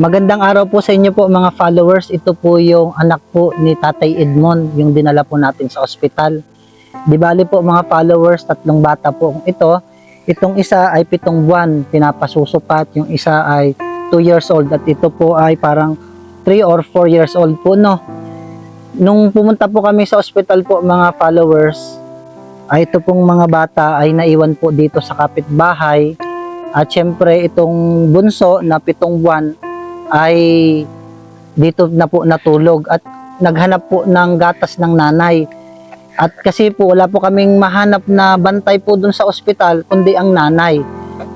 Magandang araw po sa inyo po mga followers. Ito po yung anak po ni Tatay Edmond, yung dinala po natin sa ospital. Di bali po mga followers, 3 bata po ito. Itong isa ay 7 buwan, pinapasusukat. Yung isa ay 2 years old at ito po ay parang 3 or 4 years old po, no. Nung pumunta po kami sa ospital po mga followers, ay ito pong mga bata ay naiwan po dito sa kapitbahay. At syempre itong bunso na 7 buwan ay dito na po natulog at naghanap po ng gatas ng nanay. At kasi po wala po kaming mahanap na bantay po dun sa ospital kundi ang nanay.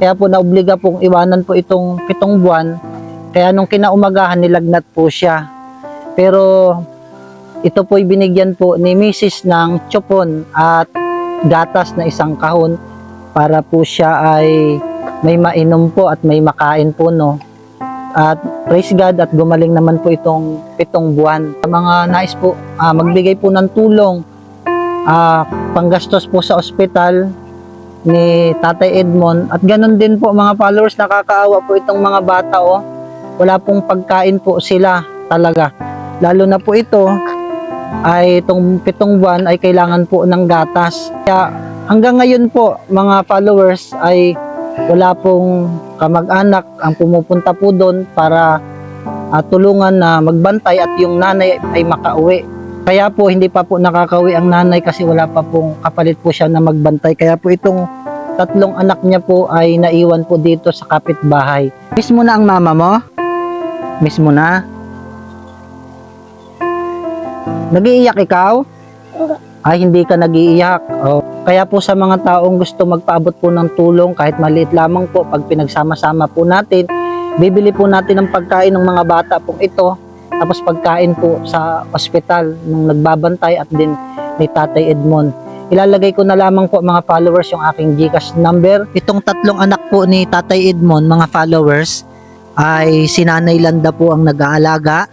Kaya po naobliga pong iwanan po itong 7 buwan. Kaya nung kinaumagahan nilagnat po siya. Pero ito po'y binigyan po ni Mrs. ng tsopon at gatas na 1 kahon para po siya ay may mainom po at may makain po, no. At praise God at gumaling naman po itong 7 buwan. Mga nais po magbigay po ng tulong, panggastos po sa ospital ni Tatay Edmond. At ganun din po mga followers, nakakaawa po itong mga bata, oh. Wala pong pagkain po sila talaga. Lalo na po ito ay itong 7 buwan ay kailangan po ng gatas. Kaya hanggang ngayon po mga followers ay wala pong kamag-anak ang pumupunta po doon para tulungan na magbantay at yung nanay ay makauwi. Kaya po hindi pa po nakakauwi ang nanay kasi wala pa pong kapalit po siya na magbantay. Kaya po itong 3 anak niya po ay naiwan po dito sa kapitbahay. Miss mo na ang mama mo? Miss mo na? Nag-iiyak ikaw? Ay, hindi ka nag-iiyak. Oh. Kaya po sa mga taong gusto magpaabot po ng tulong, kahit maliit lamang po, pag pinagsama-sama po natin, bibili po natin ng pagkain ng mga bata pong ito, tapos pagkain po sa ospital nung nagbabantay at din ni Tatay Edmond. Ilalagay ko na lamang po mga followers yung aking GCash number. Itong 3 anak po ni Tatay Edmond, mga followers, ay si Nanay Landa po ang nag-aalaga,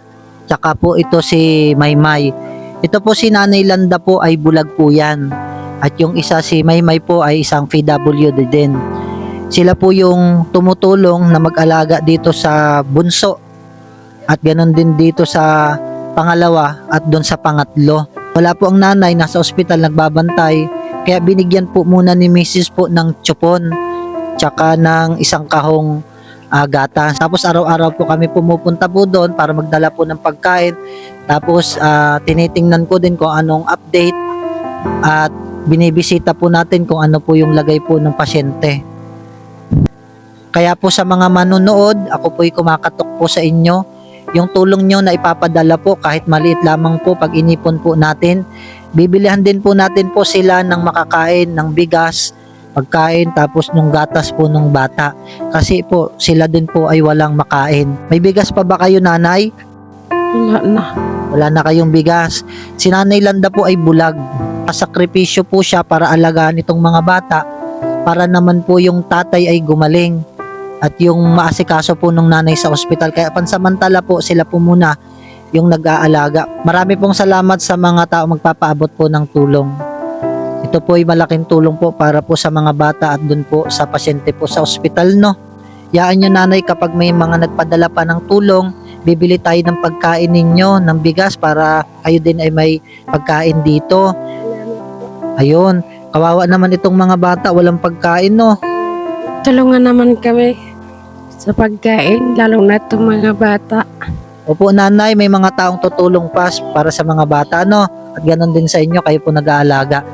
tsaka po ito si Maymay. Ito po si Nanay Landa po ay bulag po yan. At yung isa si Maymay po ay isang PWD din. Sila po yung tumutulong na mag-alaga dito sa bunso. At ganoon din dito sa pangalawa at doon sa pangatlo. Wala po ang nanay, nasa ospital nagbabantay. Kaya binigyan po muna ni Mrs. po ng tsopon. Tsaka ng 1 kahong gatas. Tapos araw-araw po kami pumupunta po doon para magdala po ng pagkain. Tapos tinitingnan ko din kung anong update at binibisita po natin kung ano po yung lagay po ng pasyente. Kaya po sa mga manunood, ako po'y kumakatok po sa inyo. Yung tulong nyo na ipapadala po kahit maliit lamang po pag inipon po natin. Bibilihan din po natin po sila ng makakain, ng bigas, pagkain, tapos nung gatas po ng bata. Kasi po sila din po ay walang makain. May bigas pa ba kayo, nanay? Wala na. Wala na kayong bigas. Si Nanay Landa po ay bulag. Sakripisyo po siya para alagaan itong mga bata para naman po yung tatay ay gumaling at yung maasikaso po ng nanay sa ospital. Kaya pansamantala po sila po muna yung nag-aalaga. Marami pong salamat sa mga tao magpapaabot po ng tulong. Ito po ay malaking tulong po para po sa mga bata at dun po sa pasyente po sa ospital, no. Yaan nyo, nanay, kapag may mga nagpadala pa ng tulong, bibili tayo ng pagkain ninyo, ng bigas para kayo din ay may pagkain dito. Ayun, kawawa naman itong mga bata, walang pagkain, no. Tulungan naman kami sa pagkain, lalong na itong mga bata. Opo, nanay, may mga taong tutulong pa para sa mga bata, no. At ganun din sa inyo, kayo po nag-aalaga.